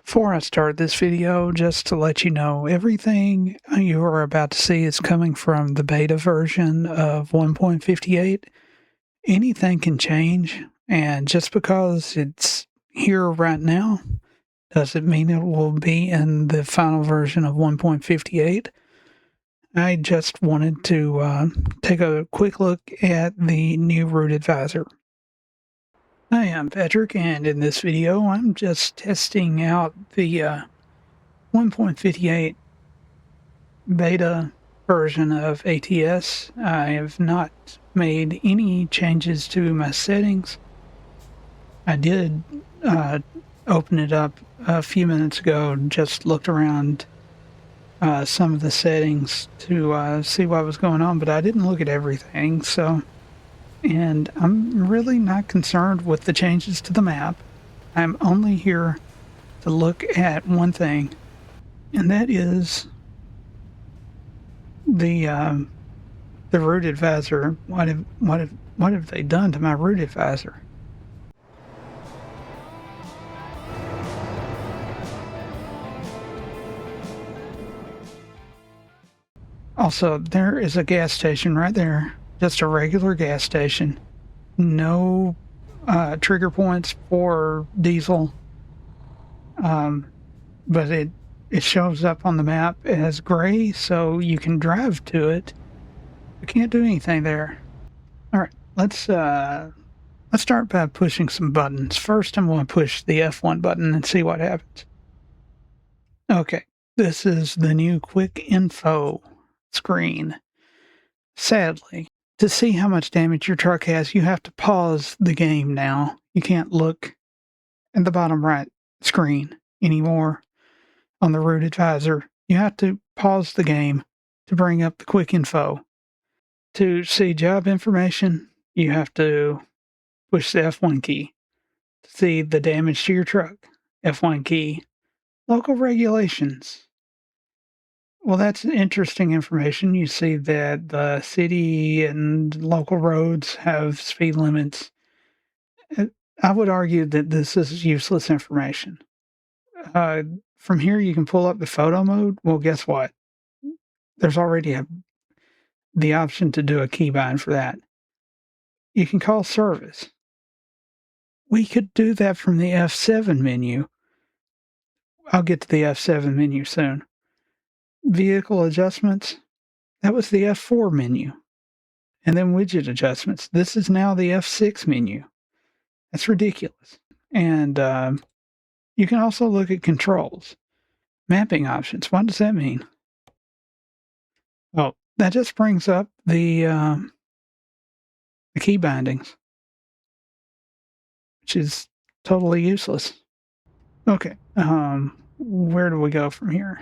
Before I start this video, just to let you know, everything you are about to see is coming from the beta version of 1.58. Anything can change, and just because it's here right now doesn't mean it will be in the final version of 1.58. I just wanted to take a quick look at the new root advisor. Hi, I'm Patrick, and in this video I'm just testing out the 1.58 beta version of ATS. I have not made any changes to my settings. I did open it up a few minutes ago and just looked around some of the settings to see what was going on, but I didn't look at everything, and I'm really not concerned with the changes to the map. I'm only here to look at one thing, and that is the root advisor. What have they done to my root advisor? Also, there is a gas station right there. Just a regular gas station. No trigger points for diesel. But it shows up on the map as gray, so you can drive to it. You can't do anything there. All right, let's start by pushing some buttons. First, I'm going to push the F1 button and see what happens. Okay, this is the new quick info screen. Sadly, to see how much damage your truck has, you have to pause the game now. You can't look at the bottom right screen anymore on the root advisor. You have to pause the game to bring up the quick info. To see job information, you have to push the F1 key. To see the damage to your truck, F1 key. Local regulations. Well, that's interesting information. You see that the city and local roads have speed limits. I would argue that this is useless information. From here, you can pull up the photo mode. Well, guess what? There's already the option to do a keybind for that. You can call service. We could do that from the F7 menu. I'll get to the F7 menu soon. Vehicle adjustments, that was the F4 menu. And then widget adjustments. This is now the F6 menu. That's ridiculous. And you can also look at controls. Mapping options. What does that mean? Oh, that just brings up the key bindings, which is totally useless. Okay, where do we go from here?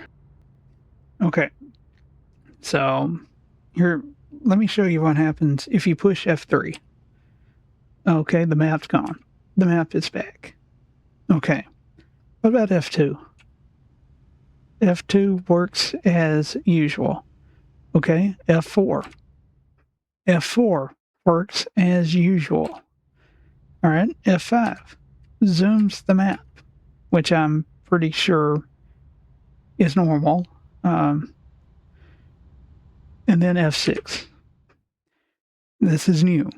Okay, so here, let me show you what happens if you push F3. Okay, the map's gone. The map is back. Okay, what about F2? F2 works as usual. Okay, F4. F4 works as usual. All right, F5 zooms the map, which I'm pretty sure is normal. And then F6. This is new.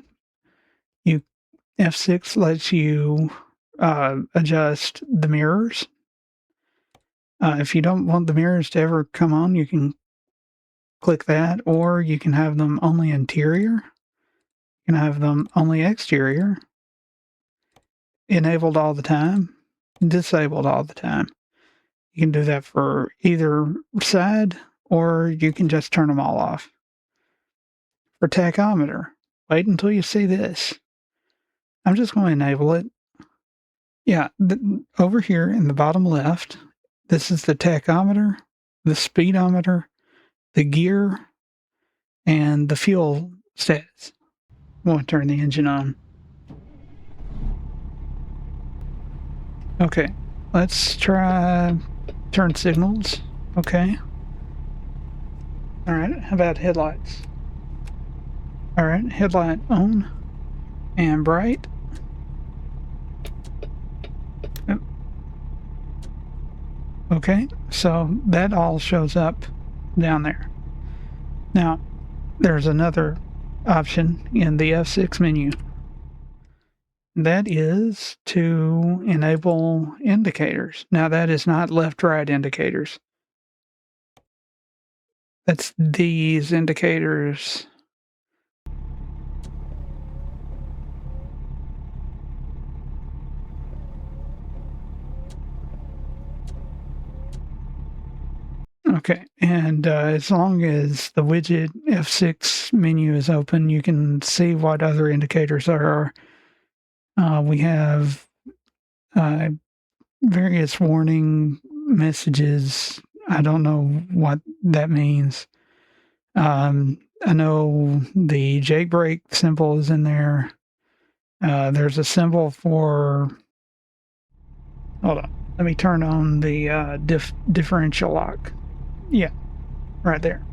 F6 lets you adjust the mirrors. If you don't want the mirrors to ever come on, you can click that, or you can have them only interior. You can have them only exterior. Enabled all the time. Disabled all the time. You can do that for either side, or you can just turn them all off. For tachometer, wait until you see this. I'm just going to enable it. Yeah, over here in the bottom left, this is the tachometer, the speedometer, the gear, and the fuel status. I'm going to turn the engine on. Okay, let's try turn signals. Okay. All right, how about headlights? All right, headlight on and bright. Okay, so that all shows up down there. Now, there's another option in the F6 menu. That is to enable indicators. Now, that is not left-right indicators. That's these indicators. Okay, and as long as the widget F6 menu is open, you can see what other indicators there are. We have various warning messages. I don't know what that means. I know the jailbreak symbol is in there. There's a symbol for. Hold on. Let me turn on the differential lock. Yeah, right there.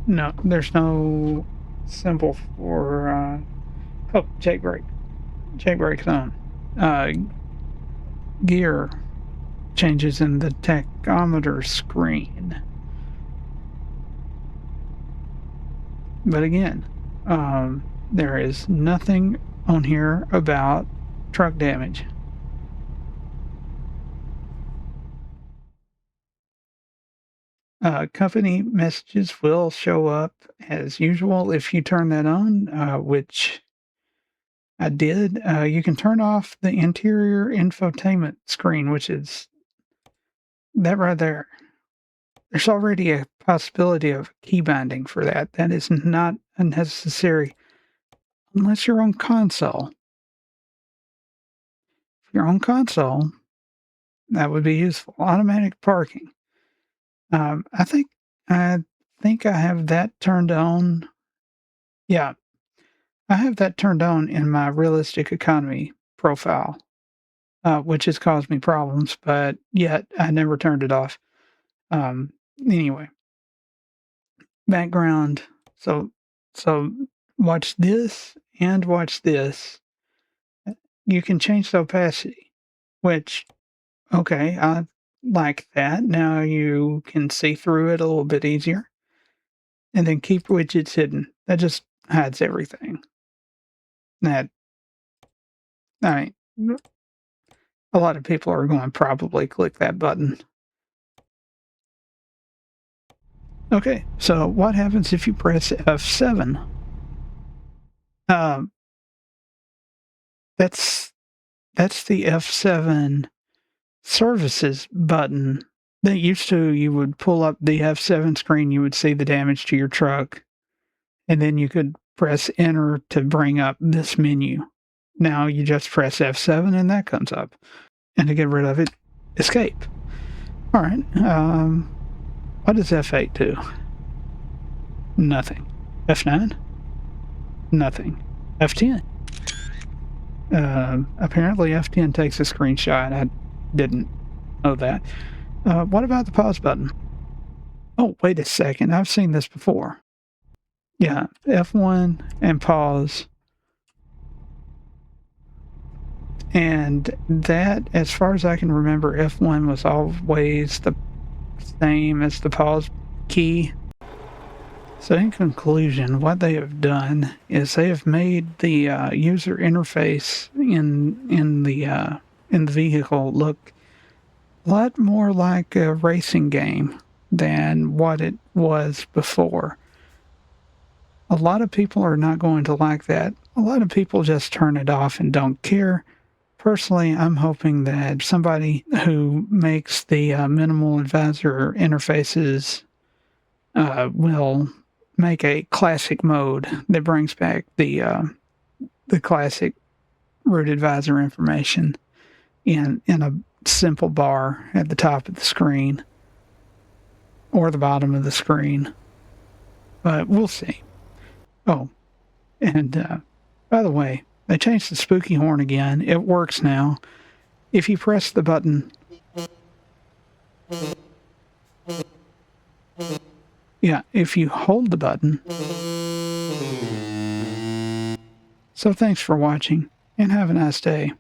No, there's no symbol for. Oh, jailbreak. Jailbreak's on. Gear changes in the tachometer screen. But again, there is nothing on here about truck damage. Company messages will show up as usual if you turn that on, which I did. You can turn off the interior infotainment screen, which is that right there. There's already a possibility of key binding for that. That is not unnecessary unless you're on console. If you're on console, that would be useful. Automatic parking. I think I have that turned on. Yeah, I have that turned on in my realistic economy profile, which has caused me problems, but yet I never turned it off. Anyway, background. So watch this and watch this. You can change the opacity, which okay, I like that. Now you can see through it a little bit easier. And then keep widgets hidden. That just hides everything. That I mean, a lot of people are going to probably click that button. Okay, so what happens if you press F7? Um, that's the F7 services button. That used to, you would pull up the F7 screen, you would see the damage to your truck, and then you could press enter to bring up this menu. Now you just press F7 and that comes up. And to get rid of it, escape. All right. What does F8 do? Nothing. F9? Nothing. F10? Apparently F10 takes a screenshot. I didn't know that. What about the pause button? Oh, wait a second. I've seen this before. Yeah, F1 and pause. And that, as far as I can remember, F1 was always the same as the pause key. So in conclusion, what they have done is they have made the user interface in the vehicle look a lot more like a racing game than what it was before. A lot of people are not going to like that. A lot of people just turn it off and don't care. Personally, I'm hoping that somebody who makes the minimal advisor interfaces will make a classic mode that brings back the classic root advisor information in a simple bar at the top of the screen or the bottom of the screen. But we'll see. Oh, and by the way, they changed the spooky horn again. It works now. If you press the button, yeah, if you hold the button. So thanks for watching, and have a nice day.